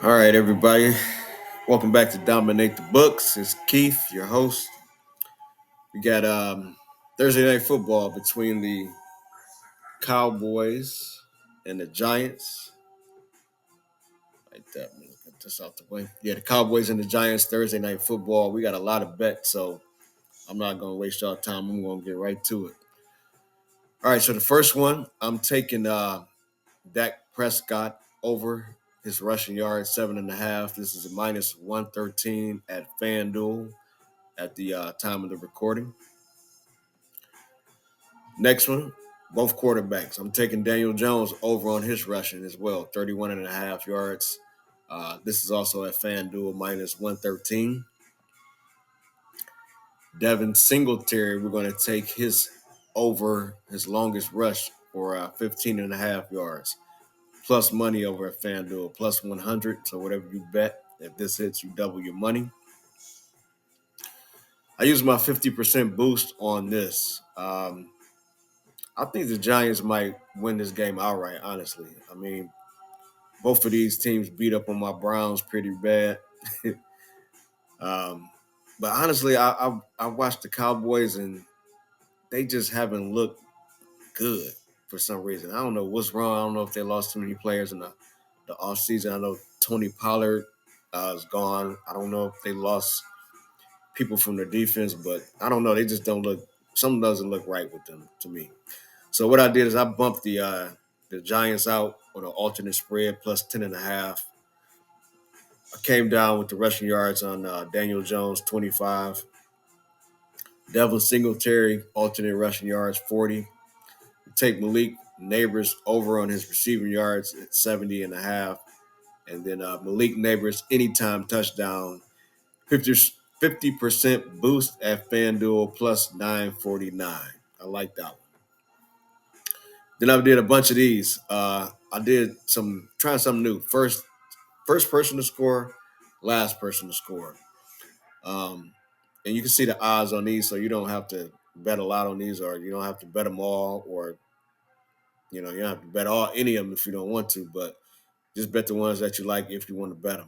All right, everybody. Welcome back to Dominate the Books. It's Keith, your host. We got Thursday night football between the Cowboys and the Giants. Like that. Let me get this out the way. Yeah, the Cowboys and the Giants Thursday night football. We got a lot of bets, so I'm not going to waste y'all time. I'm going to get right to it. All right, so the first one, I'm taking Dak Prescott over his rushing yards, 7.5. This is a minus 113 at FanDuel at the time of the recording. Next one, both quarterbacks. I'm taking Daniel Jones over on his rushing as well, 31.5 yards. This is also at FanDuel minus 113. Devin Singletary, we're going to take his over his longest rush for 15.5 yards. Plus money over at FanDuel, plus 100. So whatever you bet, if this hits, you double your money. I use my 50% boost on this. I think the Giants might win this game outright, honestly. I mean, both of these teams beat up on my Browns pretty bad. um, but honestly, I watched the Cowboys and they just haven't looked good for some reason. I don't know what's wrong. I don't know if they lost too many players in the offseason. I know Tony Pollard is gone. I don't know if they lost people from their defense, but I don't know. They just don't look. Something doesn't look right with them to me. So what I did is I bumped the Giants out on an alternate spread plus 10.5. I came down with the rushing yards on Daniel Jones 25, Devin Singletary alternate rushing yards 40. Take Malik Neighbors over on his receiving yards at 70.5, and then Malik Neighbors anytime touchdown 50% boost at FanDuel plus 949. I like that one. Then I did a bunch of these. I did trying something new. First person to score, last person to score. And you can see the odds on these, so you don't have to bet a lot on these, or you don't have to bet them all, or you don't have to bet any of them if you don't want to. But just bet the ones that you like if you want to bet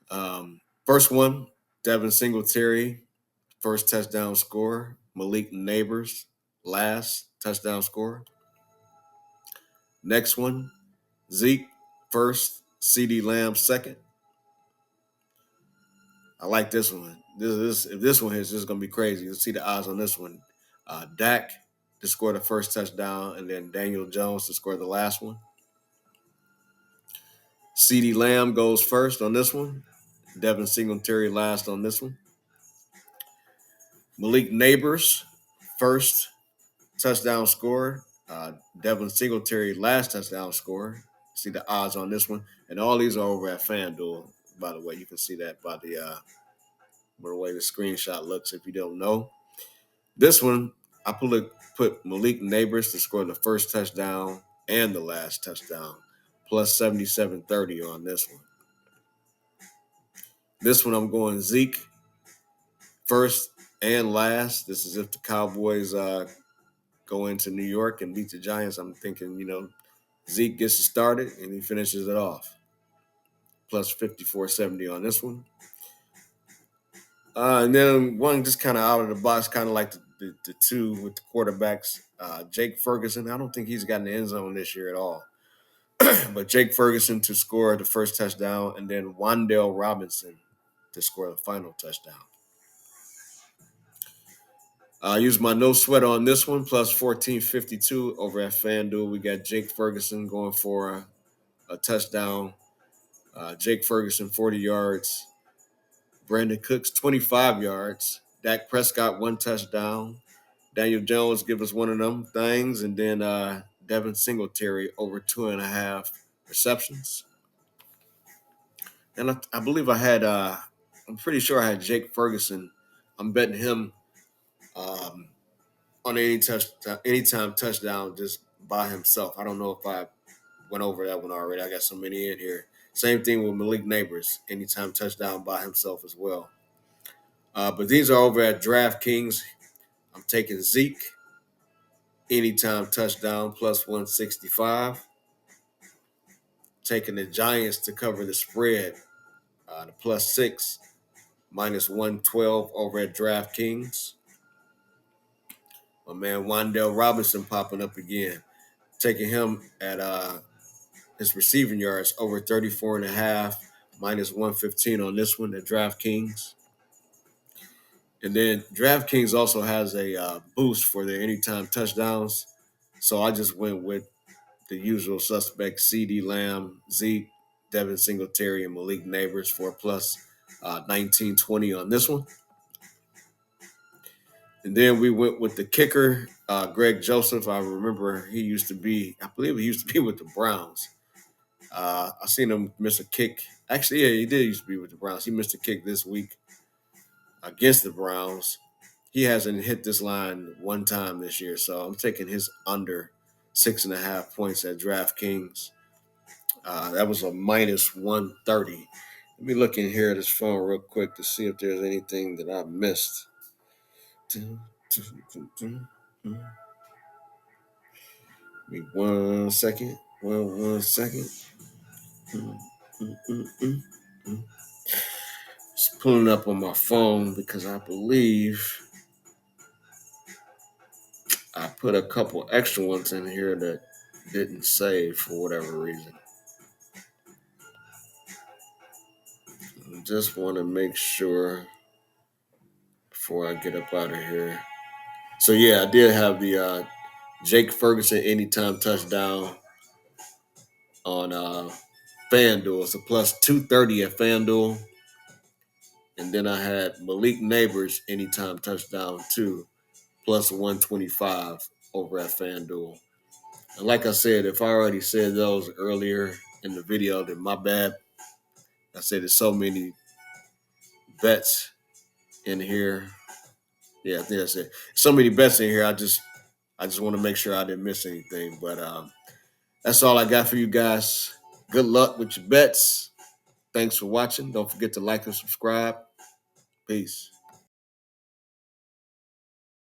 them. First one, Devin Singletary, first touchdown score. Malik Neighbors, last touchdown score. Next one, Zeke, first. CD Lamb, second. I like this one. If this one hits, this is gonna be crazy. You'll see the odds on this one. Dak to score the first touchdown, and then Daniel Jones to score the last one. CD Lamb goes first on this one. Devin Singletary last on this one. Malik Neighbors first touchdown score. Devin Singletary last touchdown score. See the odds on this one, and all these are over at FanDuel. By the way, you can see that by the way the screenshot looks. If you don't know, this one I put Malik Neighbors to score the first touchdown and the last touchdown, plus 77.30 on this one. This one I'm going Zeke first and last. This is if the Cowboys go into New York and beat the Giants. I'm thinking, Zeke gets it started and he finishes it off. Plus 54.70 on this one. And then one just kind of out of the box, kind of like the two with the quarterbacks. Jake Ferguson, I don't think he's gotten the end zone this year at all. But Jake Ferguson to score the first touchdown, and then Wan'Dale Robinson to score the final touchdown. I use my no sweat on this one, plus 14.52 over at FanDuel. We got Jake Ferguson going for a touchdown. Jake Ferguson, 40 yards. Brandon Cooks, 25 yards. Dak Prescott, 1 touchdown. Daniel Jones give us one of them things. And then Devin Singletary, over 2.5 receptions. And I believe I'm pretty sure I had Jake Ferguson. I'm betting him on anytime touchdown just by himself. I don't know if I went over that one already. I got so many in here. Same thing with Malik Neighbors, anytime touchdown by himself as well. But these are over at DraftKings. I'm taking Zeke, anytime touchdown, plus 165. taking the Giants to cover the spread, the +6, -112 over at DraftKings. My man Wan'Dale Robinson popping up again, taking him at his receiving yards over 34 and a half, -115 on this one at DraftKings. And then DraftKings also has a boost for their anytime touchdowns. So I just went with the usual suspects: CD Lamb, Zeke, Devin Singletary, and Malik Neighbors for plus 1920 on this one. And then we went with the kicker, Greg Joseph. I remember I believe he used to be with the Browns. I seen him miss a kick. Actually, yeah, he did used to be with the Browns. He missed a kick this week against the Browns. He hasn't hit this line one time this year, so I'm taking his under 6.5 points at DraftKings. That was a -130. Let me look in here at this phone real quick to see if there's anything that I missed. Give me 1 second. One second. Just pulling up on my phone because I believe I put a couple extra ones in here that didn't save for whatever reason. I just want to make sure before I get up out of here. So yeah, I did have the Jake Ferguson anytime touchdown on FanDuel. It's a +230 at FanDuel. And then I had Malik Neighbors anytime touchdown too, +125 over at FanDuel. And like I said, if I already said those earlier in the video, then my bad. I said there's so many bets in here. Yeah, I think that's it. So many bets in here. I just want to make sure I didn't miss anything. But that's all I got for you guys. Good luck with your bets. Thanks for watching. Don't forget to like and subscribe. Peace.